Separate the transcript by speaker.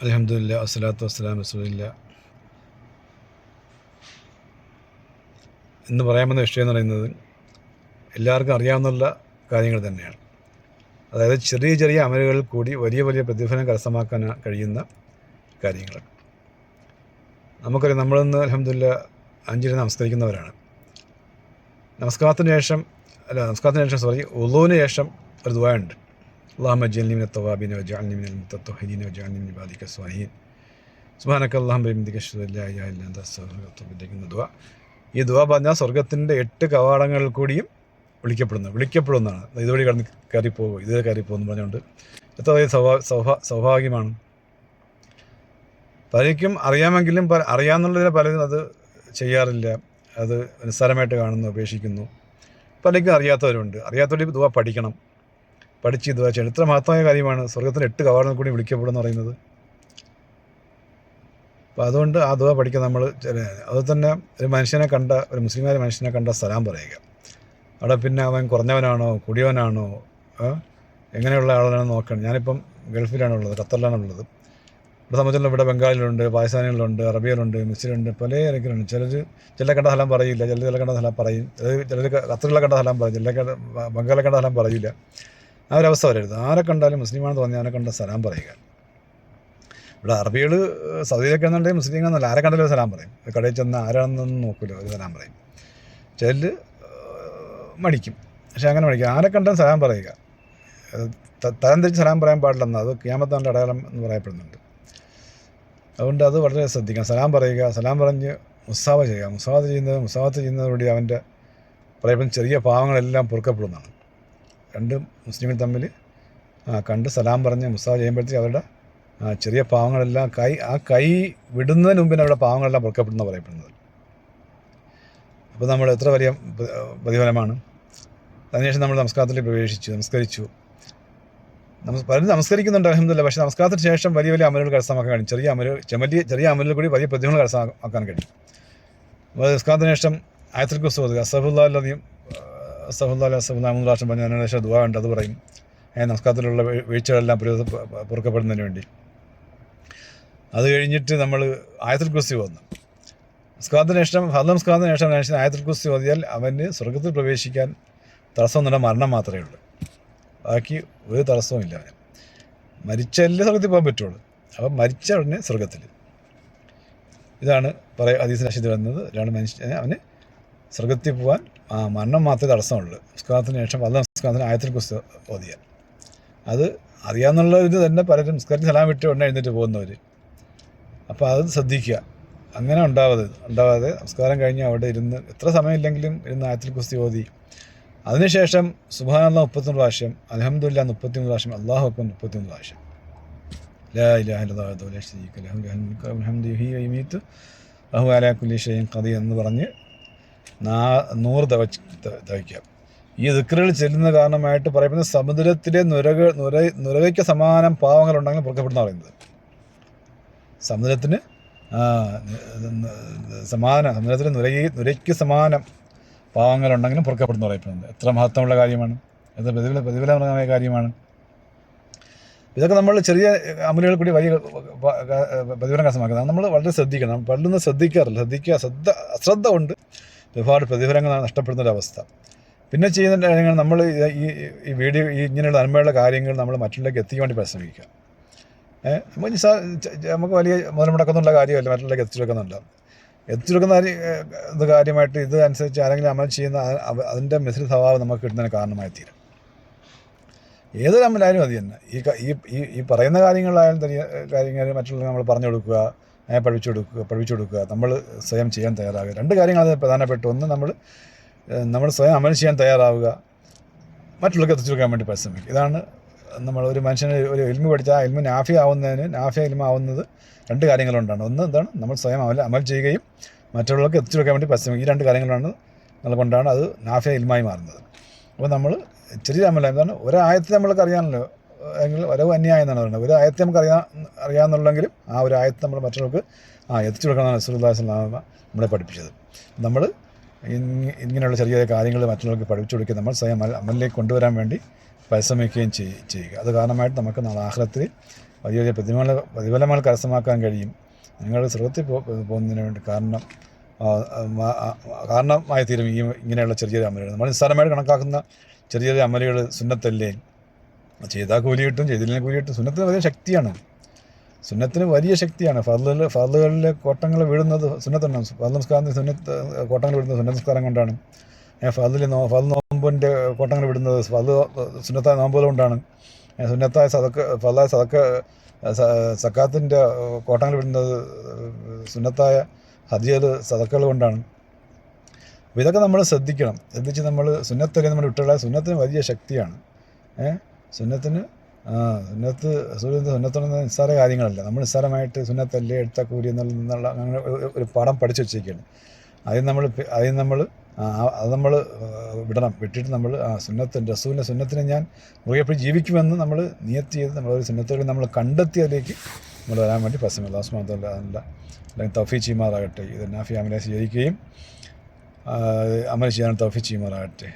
Speaker 1: അൽഹംദുലില്ലാ വസ്സലാത്തു വസ്സലാമു റസൂലില്ലാ. ഇന്ന് പറയാമെന്ന വിഷയം എന്ന് പറയുന്നത് എല്ലാവർക്കും അറിയാവുന്ന കാര്യങ്ങൾ തന്നെയാണ്. അതായത് ചെറിയ ചെറിയ അമലുകളിൽ കൂടി വലിയ വലിയ പ്രതിഫലം കരസ്ഥമാക്കാൻ കഴിയുന്ന കാര്യങ്ങൾ. നമുക്കറിയാം, നമ്മളിന്ന് അൽഹംദുലില്ലാ 5 നമസ്കരിക്കുന്നവരാണ്. നമസ്കാരത്തിന് ശേഷം ഉളൂവിന് ശേഷം ഒരു ദുആ ഉണ്ട്. അല്ലാഹുമ്മ ഇജ്അൽനി മിനത്ത് തവ്വാബീന വജ്അൽനി മിനൽ മുത്തത്വഹിരീന വജ്അൽനി മിൻ ഇബാദിക സ്വാലിഹീൻ സുബ്ഹാനക അല്ലാഹുമ്മ ബിഹംദിക അശ്ഹദു അൻ ലാ ഇലാഹ ഇല്ലാ അൻത അസ്തഗ്ഫിറുക വഅത്തൂബു ഇലൈക് എന്ന ദുആ. ഈ ദുആ പറഞ്ഞാൽ സ്വർഗ്ഗത്തിൻ്റെ 8 കവാടങ്ങളിൽ കൂടിയും വിളിക്കപ്പെടുന്നതാണ്. ഇതുവഴി കയറിപ്പോകും, ഇത് കയറിപ്പോകുന്നു പറഞ്ഞുകൊണ്ട് എത്ര വലിയ സൗഭാഗ്യമാണ്. പലർക്കും അറിയാമെങ്കിലും അറിയാമെന്നുള്ളതിൽ പലരും അത് ചെയ്യാറില്ല. അത് നിസ്സാരമായിട്ട് കാണുന്നു, ഉപേക്ഷിക്കുന്നു. പലർക്കും അറിയാത്തവരുണ്ട്. അറിയാത്തവർ ദുആ പഠിക്കണം, പഠിച്ച് ദുആ ചെയ്യണം. ഇത്ര മഹത്തമായ കാര്യമാണ് സ്വർഗ്ഗത്തിൻ്റെ 8 കവാടങ്ങളിൽ കൂടി വിളിക്കപ്പെടുമെന്ന് പറയുന്നത്. അപ്പോൾ അതുകൊണ്ട് ആ ദുആ പഠിക്കാൻ നമ്മൾ അത് തന്നെ ഒരു മുസ്ലിമായ മനുഷ്യനെ കണ്ട സലാം പറയുക. അവിടെ പിന്നെ അവൻ കുറഞ്ഞവനാണോ കൂടിയവനാണോ എങ്ങനെയുള്ള ആളാണെന്ന് നോക്കണം. ഞാനിപ്പം ഗൾഫിലാണുള്ളത്, ഖത്തറിലാണുള്ളത്. ഇവിടെ സംബന്ധിച്ചുള്ള ഇവിടെ ബംഗാളിലുണ്ട്, പാകിസ്ഥാനിലുണ്ട്, അറബിയിലുണ്ട്, മിസ്രിലുണ്ട്, പല ഇറക്കിലുണ്ട്. ചില കണ്ട സ്ഥലം പറയില്ല, ചില കണ്ട സ്ഥലം പറയും, ചിലർ ഖത്തറിലെ കണ്ട സ്ഥലം പറയും, ചില ബംഗാളിലെ കണ്ട സ്ഥലം പറയില്ല. ആ ഒരവസ്ഥ വരരുത്. ആരെ കണ്ടാലും മുസ്ലിമാണെന്ന് തോന്നി അവനെ കണ്ട സലാം പറയുക. ഇവിടെ അറബികൾ സൗദിയിലൊക്കെ എന്നുണ്ടെങ്കിൽ മുസ്ലിം എന്നല്ല, ആരെ കണ്ടാലും ഒരു സലാം പറയും. കടയിൽ ചെന്ന് ആരാണെന്നൊന്നും നോക്കില്ല, ഒരു സലാം പറയും. ചിലർ മടിക്കും, പക്ഷെ അങ്ങനെ മടിക്കും. ആരെ കണ്ടാലും സലാം പറയുക. തരം തിരിച്ച് സലാം പറയാൻ പാടില്ലെന്ന്, അത് ഖിയാമത്തിന്റെ അടയാളം എന്ന് പറയപ്പെടുന്നുണ്ട്. അതുകൊണ്ട് അത് വളരെ ശ്രദ്ധിക്കണം. സലാം പറയുക, സലാം പറഞ്ഞ് മുസാവ ചെയ്യുക. മുസാവത്ത് ചെയ്യുന്നതോടുകൂടി അവൻ്റെ പറയപ്പെടുന്ന ചെറിയ പാവങ്ങളെല്ലാം പൊറുക്കപ്പെടുന്നതാണ്. രണ്ട് മുസ്ലിങ്ങൾ തമ്മിൽ കണ്ട് സലാം പറഞ്ഞ് മുസാവ ചെയ്യുമ്പോഴത്തേക്ക് അവരുടെ ചെറിയ പാവങ്ങളെല്ലാം കൈ വിടുന്നതിന് മുമ്പിന് അവരുടെ പാവങ്ങളെല്ലാം പൊറുക്കപ്പെടുന്ന പറയപ്പെടുന്നത്. അപ്പോൾ നമ്മൾ എത്ര വലിയ പ്രതിഫലമാണ്. അതിനുശേഷം നമ്മൾ നമസ്കാരത്തിൽ നമസ്കരിച്ചു. പലരും നമസ്കരിക്കുന്നുണ്ട് അൽഹംദുലില്ലാ. പക്ഷേ നമസ്കാരത്തിന് ശേഷം വലിയ വലിയ അമലുകൾ കരസ്ഥമാക്കാൻ കഴിയും. ചെറിയ അമലുകൾ കൂടി വലിയ പ്രതിഫലങ്ങൾ കരസ്ഥമാക്കാൻ കഴിയും. നമസ്കാരത്തിന് ശേഷം ആയത്തുൽ കുർസി ഓതുക. അസ്തഗ്ഫിറുല്ലാഹി 3 പ്രാവശ്യം പറഞ്ഞ് അതിന് ശേഷം ദുആ ഉണ്ട്, അത് പറയും. നമസ്കാരത്തിലുള്ള വീഴ്ചകളെല്ലാം പൊറുക്കപ്പെടുന്നതിന് വേണ്ടി. അത് കഴിഞ്ഞിട്ട് നമ്മൾ ആയത്തുൽ കുർസി ഓതുന്നു. നമസ്കാരത്തിന് ശേഷം ആയത്തുൽ കുർസി ഓതിയാൽ അവന് സ്വർഗ്ഗത്തിൽ പ്രവേശിക്കാൻ തടസ്സമൊന്നുമില്ല, മരണം മാത്രമേ ഉള്ളൂ. ബാക്കി ഒരു തടസ്സവും ഇല്ല. അവന് മരിച്ചല്ലേ സ്വർഗ്ഗത്തിൽ പോകാൻ പറ്റുള്ളൂ. അപ്പം മരിച്ച ഉടനെ സ്വർഗ്ഗത്തിൽ. ഇതാണ് ഹദീസിൽ അശീദ് വരുന്നത്. അവന് സ്വർഗ്ഗത്തിൽ പോകാൻ മരണം മാത്രമേ തടസ്സമുള്ളൂ. നമസ്കാരത്തിന് ശേഷം നമസ്കാരത്തിന് ആയത്തുൽ കുർസി ഓതിയാൽ. അത് അറിയാമെന്നുള്ള ഇത് തന്നെ പലരും നമസ്കാരത്തിൽ സലാം വിട്ട് ഉടനെ എഴുന്നേറ്റ് പോകുന്നവർ. അപ്പോൾ അത് ശ്രദ്ധിക്കുക. അങ്ങനെ ഉണ്ടാവാതെ നമസ്കാരം കഴിഞ്ഞ് അവിടെ ഇരുന്ന് എത്ര സമയമില്ലെങ്കിലും ഇരുന്ന് ആയത്തുൽ കുർസി ഓതി. അതിനുശേഷം സുബ്ഹാനല്ലാഹ് 33 പ്രാവശ്യം, അൽഹംദുലില്ലാ 33 പ്രാവശ്യം, അല്ലാഹു അക്ബർ 33 പ്രാവശ്യം, ലാ ഇലാഹ ഇല്ലല്ലാഹു വഹ്ദഹു ലാ ശരീക ലഹു ലഹുൽ മുൽക്കു വലഹുൽ ഹംദു യുഹ്യി വയുമീതു വഹുവ അലാ കുല്ലി ഷൈഇൻ ഖദീർ എന്ന് പറഞ്ഞ് 100 തവയ്ക്കുക. ഈ ദിക്റുകൾ ചെല്ലുന്ന കാരണമായിട്ട് പറയപ്പെടുന്ന സമുദ്രത്തിലെ നുരകയ്ക്ക് സമാനം പാവങ്ങളുണ്ടെങ്കിൽ പൊറുക്കപ്പെടുന്ന പറയുന്നത്. സമുദ്രത്തിന് സമുദ്രത്തിലെ നുരയ്ക്ക് സമാനം പാവങ്ങളുണ്ടെങ്കിലും പൊറുക്കപ്പെടുന്ന പറയപ്പെടുന്നത്. എത്ര മഹത്വമുള്ള കാര്യമാണ്, എത്ര പ്രതിഫലമായ കാര്യമാണ്. ഇതൊക്കെ നമ്മൾ ചെറിയ അമലുകൾ കൂടി വലിയ പ്രതിഫലം കരസ്ഥമാക്കുന്നത്. നമ്മൾ വളരെ ശ്രദ്ധിക്കണം. പലൊന്നും ശ്രദ്ധിക്കാറില്ല. അശ്രദ്ധ കൊണ്ട് ഒരുപാട് പ്രതിഫലങ്ങൾ നഷ്ടപ്പെടുന്നൊരവസ്ഥ. പിന്നെ ചെയ്യുന്ന കാര്യങ്ങൾ നമ്മൾ ഈ വീഡിയോ ഇങ്ങനെയുള്ള നന്മയുള്ള കാര്യങ്ങൾ നമ്മൾ മറ്റുള്ളവർക്ക് എത്തിക്കാൻ വേണ്ടി പരിശ്രമിക്കുക. നമുക്ക് വലിയ മുതൽ മുടക്കുന്നുള്ള കാര്യമല്ല മറ്റുള്ളവർക്ക് എത്തിച്ചെടുക്കുന്ന കാര്യമായിട്ട് ഇത് അനുസരിച്ച് ആരെങ്കിലും അമൽ ചെയ്യുന്ന അതിൻ്റെ മിശ്രിത സ്വഭാവം നമുക്ക് കിട്ടുന്നതിന് കാരണമായി തീരും. ഏതൊരു അമലായാലും അത് തന്നെ. ഈ പറയുന്ന കാര്യങ്ങളായാലും കാര്യങ്ങൾ മറ്റുള്ളവർ നമ്മൾ പറഞ്ഞു കൊടുക്കുക, പഠിപ്പിച്ചു കൊടുക്കുക. നമ്മൾ സ്വയം ചെയ്യാൻ തയ്യാറാവുക. 2 കാര്യങ്ങളത് പ്രധാനപ്പെട്ട. ഒന്ന്, നമ്മൾ സ്വയം അമൽ ചെയ്യാൻ തയ്യാറാവുക, മറ്റുള്ളവർക്ക് എത്തിച്ചു കൊടുക്കാൻ വേണ്ടി പരിശ്രമിക്കുക. ഇതാണ് നമ്മൾ ഒരു മനുഷ്യന് ഒരു ഇൽമു പഠിച്ചാൽ ആ ഇൽമു നാഫിയ ഇൽമാവുന്നത് 2 കാര്യങ്ങളുണ്ടാണ്. ഒന്ന് എന്താണ്, നമ്മൾ സ്വയം അമൽ ചെയ്യുകയും മറ്റുള്ളവർക്ക് എത്തിച്ചു കൊടുക്കാൻ വേണ്ടി പരിശ്രമിക്കുക. ഈ 2 കാര്യങ്ങളാണ് കൊണ്ടാണ് അത് നാഫിയ ഇൽമായി മാറുന്നത്. അപ്പോൾ നമ്മൾ ചെറിയ അമല എന്താണ്, ഒരായത്തെ നമ്മൾക്ക് അറിയാമല്ലോ, അല്ലെങ്കിൽ ഓരോ അന്യായം എന്നാണ് പറയുന്നത്. ഒരു ആയത്തെ നമുക്ക് അറിയാമെന്നുള്ളെങ്കിലും ആ ഒരു ആയത്തെ നമ്മൾ മറ്റുള്ളവർക്ക് എത്തിച്ചു കൊടുക്കണമെന്നാണ് റസൂലുള്ളാഹി സ്വല്ലല്ലാഹു അലൈഹി വസല്ലം നമ്മളെ പഠിപ്പിച്ചത്. നമ്മൾ ഇങ്ങനെയുള്ള ചെറിയ കാര്യങ്ങൾ മറ്റുള്ളവർക്ക് പഠിപ്പിച്ചു കൊടുക്കുക, നമ്മൾ സ്വയം അമലിലേക്ക് കൊണ്ടുവരാൻ വേണ്ടി പരിശ്രമിക്കുകയും ചെയ്യുക. അത് കാരണമായിട്ട് നമുക്ക് നാളെ ആഖിറത്തിൽ വലിയ വലിയ പ്രതിഫലങ്ങൾ കരസ്ഥമാക്കാൻ കഴിയും. നിങ്ങൾ സ്വർഗ്ഗത്തിൽ പോകുന്നതിന് വേണ്ടി കാരണമായി തീരും ഇങ്ങനെയുള്ള ചെറിയ ചെറിയ അമലുകൾ. നമ്മൾ നിസ്സാരമായിട്ട് കണക്കാക്കുന്ന ചെറിയ ചെറിയ അമലുകൾ സുന്നത്തല്ലേ, ചെയ്താൽ കൂലി കിട്ടും, ചെയ്തില്ലെങ്കിൽ കൂലി കിട്ടും. സുന്നത്തിന് വലിയ ശക്തിയാണ്, സുന്നത്തിന് വലിയ ശക്തിയാണ്. ഫർളുകളിലെ കോട്ടങ്ങൾ വീഴുന്നത് സുന്നത്താണ്. ഫർള് നമസ്കാരത്തിന് കോട്ടങ്ങൾ വിടുന്നത് സുന്നത്ത് നമസ്കാരം കൊണ്ടാണ്. ഫർള് നോമ്പിൻ്റെ കോട്ടങ്ങൾ വിടുന്നത് സുന്നത്തായ നോമ്പുകൾ കൊണ്ടാണ്. സുന്നത്തായ ഫർളായ സക്കാത്തിൻ്റെ കോട്ടങ്ങൾ വിടുന്നത് സുന്നത്തായ ഹദിയകൾ സദക്കകൾ കൊണ്ടാണ്. അപ്പോൾ ഇതൊക്കെ നമ്മൾ ശ്രദ്ധിച്ച് നമ്മൾ സുന്നത്തല്ലേ നമ്മൾ വിട്ടുള്ള സുന്നത്തിന് വലിയ ശക്തിയാണ്. സുന്നത്തിന് സുന്നത്തുന്ന നിസ്സാര കാര്യങ്ങളല്ല. നമ്മൾ നിസ്സാരമായിട്ട് സുന്നത്തല്ലേ എടുത്ത കൂലി എന്നുള്ള അങ്ങനെ ഒരു പാഠം പഠിച്ചു വെച്ചിരിക്കുകയാണ്. അത് നമ്മൾ വിട്ടിട്ട് നമ്മൾ സുന്നത്തിൻ്റെ റസൂലിൻ്റെ സുന്നത്തിനെ ഞാൻ മുറിയപ്പോഴും ജീവിക്കുമെന്ന് നമ്മൾ നിയത്ത് ചെയ്ത് നമ്മളൊരു സുന്നത്തുകൾ നമ്മൾ കണ്ടെത്തിയതിലേക്ക് നമ്മൾ വരാൻ വേണ്ടി പശ്ചിമ അല്ലാഹു സുബ്ഹാനഹു വ തആല അല്ലെങ്കിൽ തൗഫീഖ് ചെയ്യുമാറാകട്ടെ. ഇത് നാഫി അമലെ സ്വീകരിക്കുകയും അമൽ ചെയ്യാൻ തൗഫീഖ് ചെയ്യുമാറാകട്ടെ.